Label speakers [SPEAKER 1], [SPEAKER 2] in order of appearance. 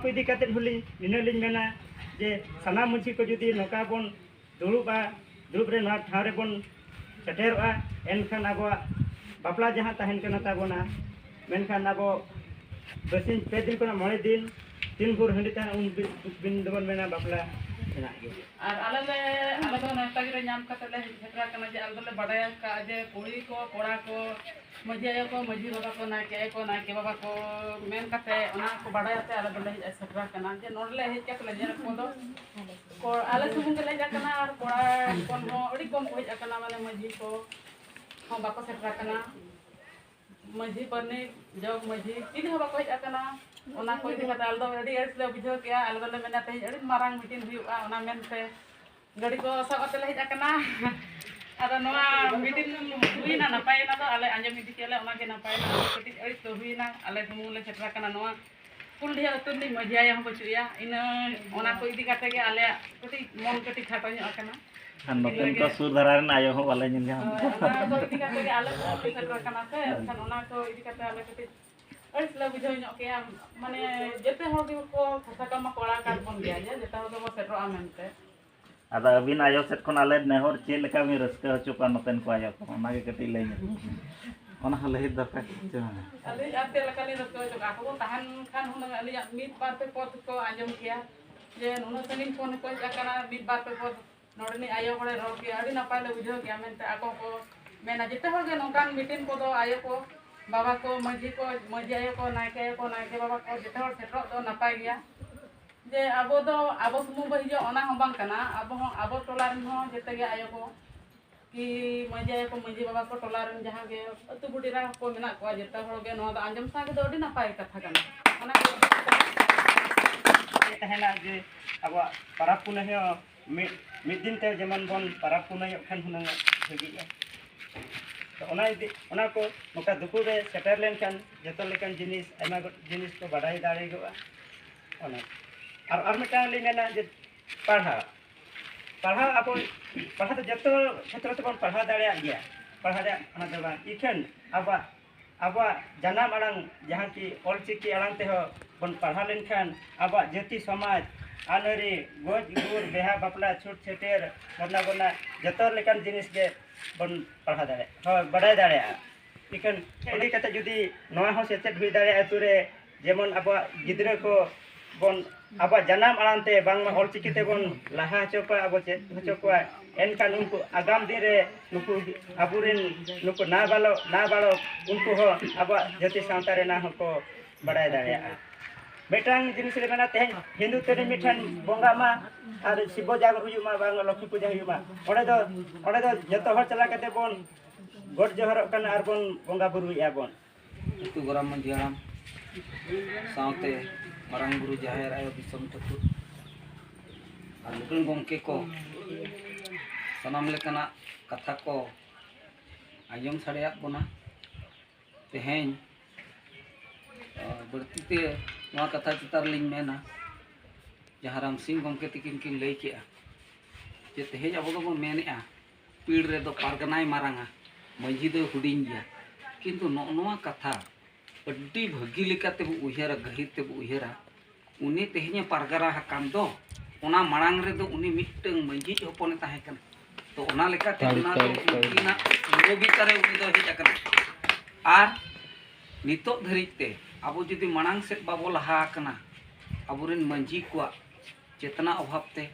[SPEAKER 1] को इदी काते हुली निनलिन मेना जे सना मुंची को जुदी नोका बन दुरुब रे ना ठाव रे बन सेटेरवा एनखान आबो बापला जहां तहन कना ताबोना मेनखान आबो बसिन पे दिन को मोड़े दिन 3 गुर हंडी तहन उन बिन दबन मेना बापला
[SPEAKER 2] और आले दो नेता गिरे नाम कते ले हेकरा कना जे आले ले बडाया का जे कुड़ी को कोड़ा को मजी आयो को मजी बाबा को नाके बाबा को मेन कते ओना को बडाया ते आले दले हेकरा कना जे नोडले हे के ले जे को दो को आले सुबुंग ले जा कना और कोड़ा कोन हो ओडी कम हो जा कना माने मजी को हम बाको हेकरा कना मजी बने जग मजी इन हो बाको जा कना ओना को इदी कते आलदो रेडी एड्स ले बुझो के आले दले मेना ते एडी मारांग मीटिंग हुआ ओना मेनते गाड़ी को सागते ले जा कना ada noa meeting huina napai na do ale anja meeting kele ona ke napai na keti ari to huina ale tumule setra kana noa pul dia utun ni majia yang pacuya ina ona ko idi kate ge ale keti mon keti khatanya akana
[SPEAKER 3] kan noten ko sur dararan ayo ho wala nyen jam
[SPEAKER 2] ona ko idi kate ge ale setra kana te kan ona ko idi kate ale keti ari sela bujho nyok ke mane jete hor di ko khasa kama kola kan pon dia je jeta ho do setra amente
[SPEAKER 3] ada abin ayo set kon ale nehor che leka mi raska hochuka noten ko ayo ona ge keti lei ona hale hit darkar
[SPEAKER 2] ale ate leka ni raska hochuka ko tahan kan hunang ali mit bar pe pot ko anjom kia je nuno sanin phone ko akana mit bar pe pot nodni ayo hore ro ki adi napai le bujho kia mente ako ko mena jete hor ge nongkan meeting ko do ayo ko baba ko maji ayo ko naike baba ko jete hor setro do napai gya जे अब सुमु बहिजो ओना हो बांग कना अब टोलारन हो जते गे आयो को कि मजे आयो को मजी बाबा को टोलारन जहां गे अतु बुडीरा को मेना को जते हो गे नो आंजम सा के दोडी नापाय कथा कना ओना
[SPEAKER 1] तहना जे अब परब पुनः मिद दिन ते जेमन बन परब पुनः खन हुनंग हगिया तो ओना को नोका दुकु रे सेटर लेन खान जतो लेकन जिनिस एमा जिनिस को बडाई दाड़ी गोआ ओना और मिटा लेना जे पढ़ा आपो पढ़ा तो जतो क्षेत्र से बन पढ़ा दाड़िया गया पढ़ा दे अना दबा इखन अब जनाम आड़ांग जहां की ऑलचिकी आड़ांग ते हो बन पढ़ा लेन खान अब जाति समाज आनरी गोज गुर बेहा बापला छूट छेटेर बना जतो लेकन जिनिस के बन पढ़ा दाड़े हो बडाय दाड़िया इखन एदी कते जुदी नवा हो सेचेट हुई दाड़िया अतुरे जेमन अब गिद्रा को बन अब जनाम आड़ांते बांग मा ऑलचिकी ते बन लाहा चोपा अब चे चोपा एनखान उनको आगाम दिन रे नुकु अबुरेन नुकु ना बालो उनको हो अब जति सावता रे ना हो को बडाय दाड़िया बेटांग जिनिस रे मेना तेहन हिंदू तेरे मिठन बोंगा मा और शिव जागर हुयु मा बांग लक्ष्मी पूजा हुयु मा ओडे दो जतो हर चला कते बन गोड जोहर कना आर बन बोंगा बुरु या बन
[SPEAKER 4] तु गराम मंजी हाराम सावते marang guru jaher ayo disam tetut alukun gongke ko sanam lekana katha ko ayom sareak bona tehen berarti te noa katha citar ling mena jaharam sing gongke tikin kin lei ke je tehen abo do mene a pid re do parganai maranga manji do huding gya kintu noa katha अड्डी भगी लेकाते बु उहेरा गहिते बु उहेरा उनी तेहnya पारगारा हकाम दो ओना मांग रे दो उनी मिटंग मंजी होपने ताहे कन तो ओना लेकाते ओना दो उनकिना वो बिचारे उनी दो हिज कन आर नितो धरिते आबो जदि मांग से बाबो लहा कना आबुरेन मंजी को चेतना अभाव ते